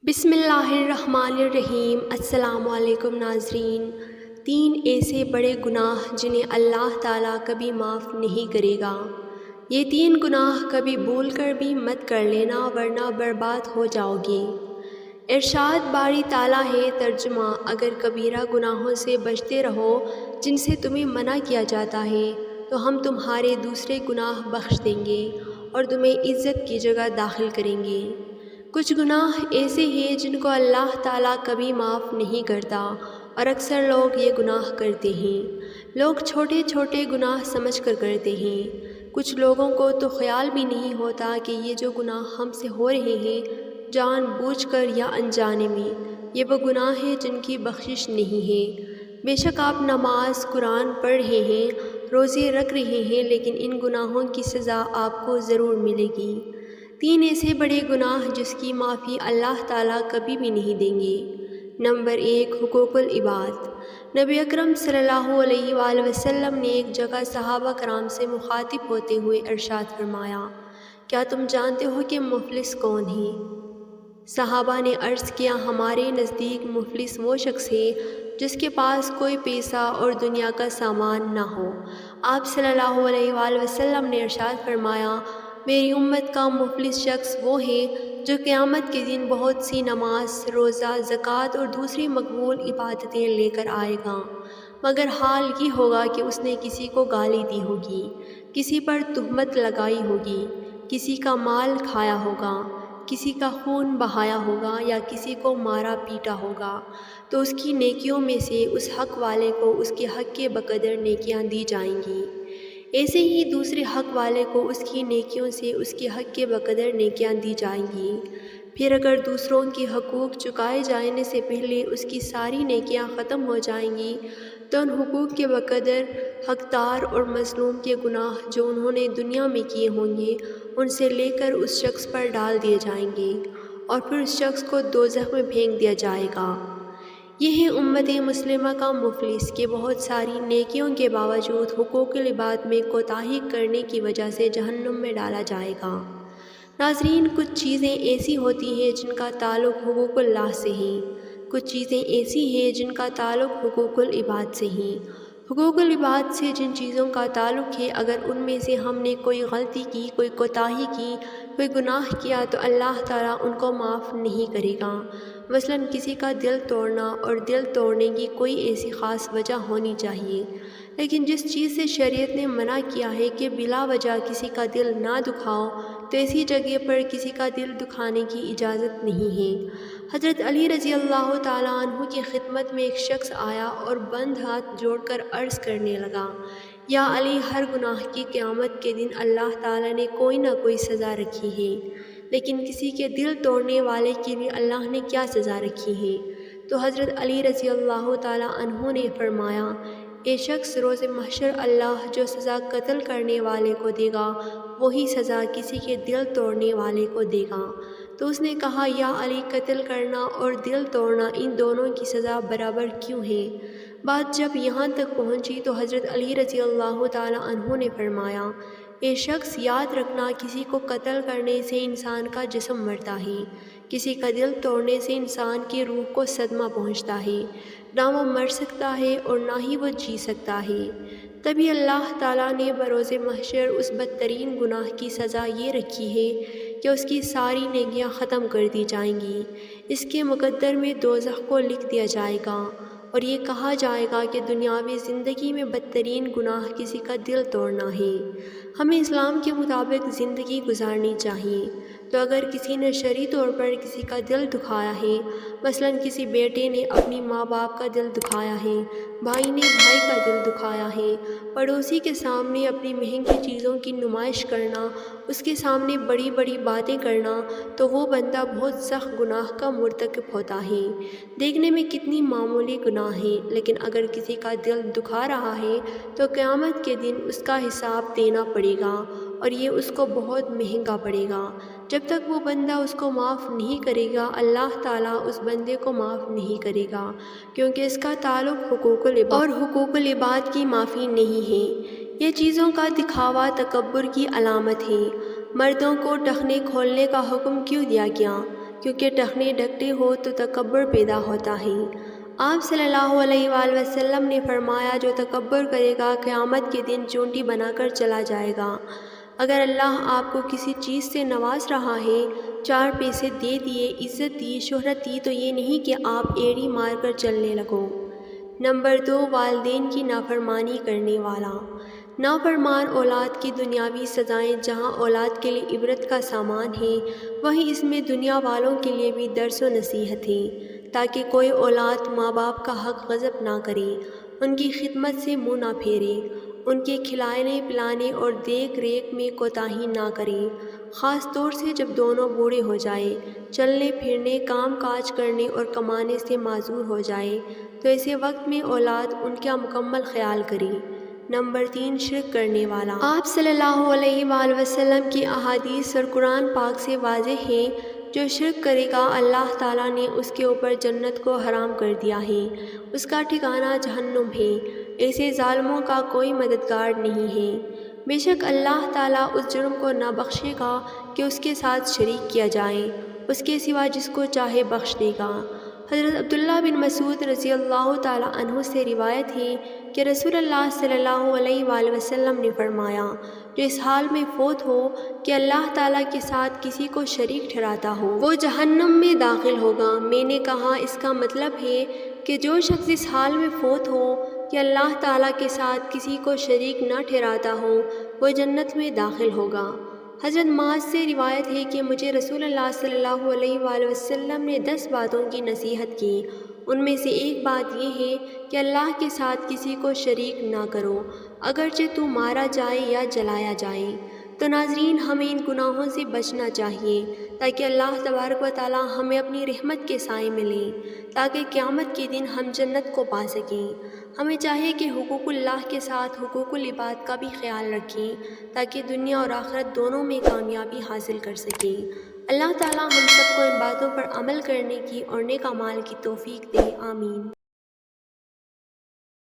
بسم اللہ الرحمن الرحیم۔ السلام علیکم ناظرین۔ 3 ایسے بڑے گناہ جنہیں اللہ تعالیٰ کبھی معاف نہیں کرے گا۔ یہ 3 گناہ کبھی بھول کر بھی مت کر لینا ورنہ برباد ہو جاؤ گے۔ ارشاد باری تعالیٰ ہے۔ ترجمہ: اگر کبیرہ گناہوں سے بچتے رہو جن سے تمہیں منع کیا جاتا ہے تو ہم تمہارے دوسرے گناہ بخش دیں گے اور تمہیں عزت کی جگہ داخل کریں گے۔ کچھ گناہ ایسے ہیں جن کو اللہ تعالیٰ کبھی معاف نہیں کرتا اور اکثر لوگ یہ گناہ کرتے ہیں۔ لوگ چھوٹے چھوٹے گناہ سمجھ کر کرتے ہیں۔ کچھ لوگوں کو تو خیال بھی نہیں ہوتا کہ یہ جو گناہ ہم سے ہو رہے ہیں جان بوجھ کر یا انجانے میں، یہ وہ گناہ ہیں جن کی بخشش نہیں ہے۔ بے شک آپ نماز قرآن پڑھ رہے ہیں، روزے رکھ رہے ہیں، لیکن ان گناہوں کی سزا آپ کو ضرور ملے گی۔ 3 ایسے بڑے گناہ جس کی معافی اللہ تعالیٰ کبھی بھی نہیں دیں گے۔ نمبر 1، حقوق العباد۔ نبی اکرم صلی اللہ علیہ وآلہ وسلم نے ایک جگہ صحابہ کرام سے مخاطب ہوتے ہوئے ارشاد فرمایا، کیا تم جانتے ہو کہ مفلس کون ہے؟ صحابہ نے عرض کیا، ہمارے نزدیک مفلس وہ شخص ہے جس کے پاس کوئی پیسہ اور دنیا کا سامان نہ ہو۔ آپ صلی اللہ علیہ وآلہ وسلم نے ارشاد فرمایا، میری امت کا مفلس شخص وہ ہے جو قیامت کے دن بہت سی نماز، روزہ، زکوٰۃ اور دوسری مقبول عبادتیں لے کر آئے گا، مگر حال یہ ہوگا کہ اس نے کسی کو گالی دی ہوگی، کسی پر تہمت لگائی ہوگی، کسی کا مال کھایا ہوگا، کسی کا خون بہایا ہوگا یا کسی کو مارا پیٹا ہوگا، تو اس کی نیکیوں میں سے اس حق والے کو اس کے حق کے بقدر نیکیاں دی جائیں گی، ایسے ہی دوسرے حق والے کو اس کی نیکیوں سے اس کے حق کے بقدر نیکیاں دی جائیں گی۔ پھر اگر دوسروں کے حقوق چکائے جانے سے پہلے اس کی ساری نیکیاں ختم ہو جائیں گی تو ان حقوق کے بقدر حقدار اور مظلوم کے گناہ جو انہوں نے دنیا میں کیے ہوں گے ان سے لے کر اس شخص پر ڈال دیے جائیں گے اور پھر اس شخص کو دوزخ میں پھینک دیا جائے گا۔ یہ ہے امت مسلمہ کا مفلس کہ بہت ساری نیکیوں کے باوجود حقوق العباد میں کوتاہی کرنے کی وجہ سے جہنم میں ڈالا جائے گا۔ ناظرین، کچھ چیزیں ایسی ہوتی ہیں جن کا تعلق حقوق اللہ سے ہے، کچھ چیزیں ایسی ہیں جن کا تعلق حقوق العباد سے ہیں۔ حقوق العباد سے جن چیزوں کا تعلق ہے، اگر ان میں سے ہم نے کوئی غلطی کی، کوئی کوتاہی کی، کوئی گناہ کیا تو اللہ تعالیٰ ان کو معاف نہیں کرے گا۔ مثلاً کسی کا دل توڑنا، اور دل توڑنے کی کوئی ایسی خاص وجہ ہونی چاہیے، لیکن جس چیز سے شریعت نے منع کیا ہے کہ بلا وجہ کسی کا دل نہ دکھاؤ تو ایسی جگہ پر کسی کا دل دکھانے کی اجازت نہیں ہے۔ حضرت علی رضی اللہ تعالیٰ عنہ کی خدمت میں ایک شخص آیا اور بند ہاتھ جوڑ کر عرض کرنے لگا، یا علی، ہر گناہ کی قیامت کے دن اللہ تعالیٰ نے کوئی نہ کوئی سزا رکھی ہے، لیکن کسی کے دل توڑنے والے کے لیے اللہ نے کیا سزا رکھی ہے؟ تو حضرت علی رضی اللہ تعالیٰ عنہ نے فرمایا، اے شخص، روز محشر اللہ جو سزا قتل کرنے والے کو دے گا وہی سزا کسی کے دل توڑنے والے کو دے گا۔ تو اس نے کہا، یا علی، قتل کرنا اور دل توڑنا ان دونوں کی سزا برابر کیوں ہے؟ بات جب یہاں تک پہنچی تو حضرت علی رضی اللہ تعالیٰ عنہ نے فرمایا، اے شخص، یاد رکھنا، کسی کو قتل کرنے سے انسان کا جسم مرتا ہے، کسی کا دل توڑنے سے انسان کی روح کو صدمہ پہنچتا ہے، نہ وہ مر سکتا ہے اور نہ ہی وہ جی سکتا ہے۔ تبھی اللہ تعالیٰ نے بروز محشر اس بدترین گناہ کی سزا یہ رکھی ہے کہ اس کی ساری نیکیاں ختم کر دی جائیں گی، اس کے مقدر میں دوزخ کو لکھ دیا جائے گا اور یہ کہا جائے گا کہ دنیاوی زندگی میں بدترین گناہ کسی کا دل توڑنا ہے۔ ہمیں اسلام کے مطابق زندگی گزارنی چاہیے، تو اگر کسی نے شرعی طور پر کسی کا دل دکھایا ہے، مثلاً کسی بیٹے نے اپنی ماں باپ کا دل دکھایا ہے، بھائی نے بھائی کا دل دکھایا ہے، پڑوسی کے سامنے اپنی مہنگی چیزوں کی نمائش کرنا، اس کے سامنے بڑی بڑی باتیں کرنا، تو وہ بندہ بہت سخت گناہ کا مرتکب ہوتا ہے۔ دیکھنے میں کتنی معمولی گناہ ہے، لیکن اگر کسی کا دل دکھا رہا ہے تو قیامت کے دن اس کا حساب دینا پڑے گا اور یہ اس کو بہت مہنگا پڑے گا۔ جب تک وہ بندہ اس کو معاف نہیں کرے گا، اللہ تعالیٰ اس بندے کو معاف نہیں کرے گا، کیونکہ اس کا تعلق حقوق العباد اور حقوق العباد کی معافی نہیں ہے۔ یہ چیزوں کا دکھاوا تکبر کی علامت ہے۔ مردوں کو ٹخنے کھولنے کا حکم کیوں دیا گیا؟ کیونکہ ٹخنے ڈھکتے ہو تو تکبر پیدا ہوتا ہے۔ آپ صلی اللہ علیہ وآلہ وسلم نے فرمایا جو تکبر کرے گا قیامت کے دن چونٹی بنا کر چلا جائے گا۔ اگر اللہ آپ کو کسی چیز سے نواز رہا ہے، 4 پیسے دے دیے، عزت دی، شہرت دی، تو یہ نہیں کہ آپ ایڑی مار کر چلنے لگو۔ نمبر 2، والدین کی نافرمانی کرنے والا۔ نافرمان اولاد کی دنیاوی سزائیں جہاں اولاد کے لیے عبرت کا سامان ہے، وہیں اس میں دنیا والوں کے لیے بھی درس و نصیحت ہے، تاکہ کوئی اولاد ماں باپ کا حق غصب نہ کرے، ان کی خدمت سے منہ نہ پھیرے، ان کے کھلانے پلانے اور دیکھ ریکھ میں کوتاہی نہ کرے، خاص طور سے جب دونوں بوڑھے ہو جائیں، چلنے پھرنے، کام کاج کرنے اور کمانے سے معذور ہو جائے، تو ایسے وقت میں اولاد ان کا مکمل خیال کرے۔ نمبر 3، شرک کرنے والا۔ آپ صلی اللہ علیہ وآلہ وسلم کی احادیث اور قرآن پاک سے واضح ہے، جو شرک کرے گا اللہ تعالیٰ نے اس کے اوپر جنت کو حرام کر دیا ہے، اس کا ٹھکانہ جہنم ہے، ایسے ظالموں کا کوئی مددگار نہیں ہے۔ بے شک اللہ تعالیٰ اس جرم کو نہ بخشے گا کہ اس کے ساتھ شریک کیا جائے، اس کے سوا جس کو چاہے بخش دے گا۔ حضرت عبداللہ بن مسعود رضی اللہ تعالیٰ عنہ سے روایت ہے کہ رسول اللہ صلی اللہ علیہ وآلہ وسلم نے فرمایا، جو اس حال میں فوت ہو کہ اللہ تعالیٰ کے ساتھ کسی کو شریک ٹھہراتا ہو، وہ جہنم میں داخل ہوگا۔ میں نے کہا اس کا مطلب ہے کہ جو شخص اس حال میں فوت ہو کہ اللہ تعالیٰ کے ساتھ کسی کو شریک نہ ٹھہراتا ہو، وہ جنت میں داخل ہوگا۔ حضرت معاذ سے روایت ہے کہ مجھے رسول اللہ صلی اللہ علیہ وآلہ وسلم نے 10 باتوں کی نصیحت کی، ان میں سے ایک بات یہ ہے کہ اللہ کے ساتھ کسی کو شریک نہ کرو، اگرچہ تو مارا جائے یا جلایا جائے۔ تو ناظرین، ہمیں ان گناہوں سے بچنا چاہیے تاکہ اللہ تبارک و تعالی ہمیں اپنی رحمت کے سائے میں لے، تاکہ قیامت کے دن ہم جنت کو پا سکیں۔ ہمیں چاہیے کہ حقوق اللہ کے ساتھ حقوق العباد کا بھی خیال رکھیں، تاکہ دنیا اور آخرت دونوں میں کامیابی حاصل کر سکیں۔ اللہ تعالی ہم سب کو ان باتوں پر عمل کرنے کی اور نیک اعمال کی توفیق دے، آمین۔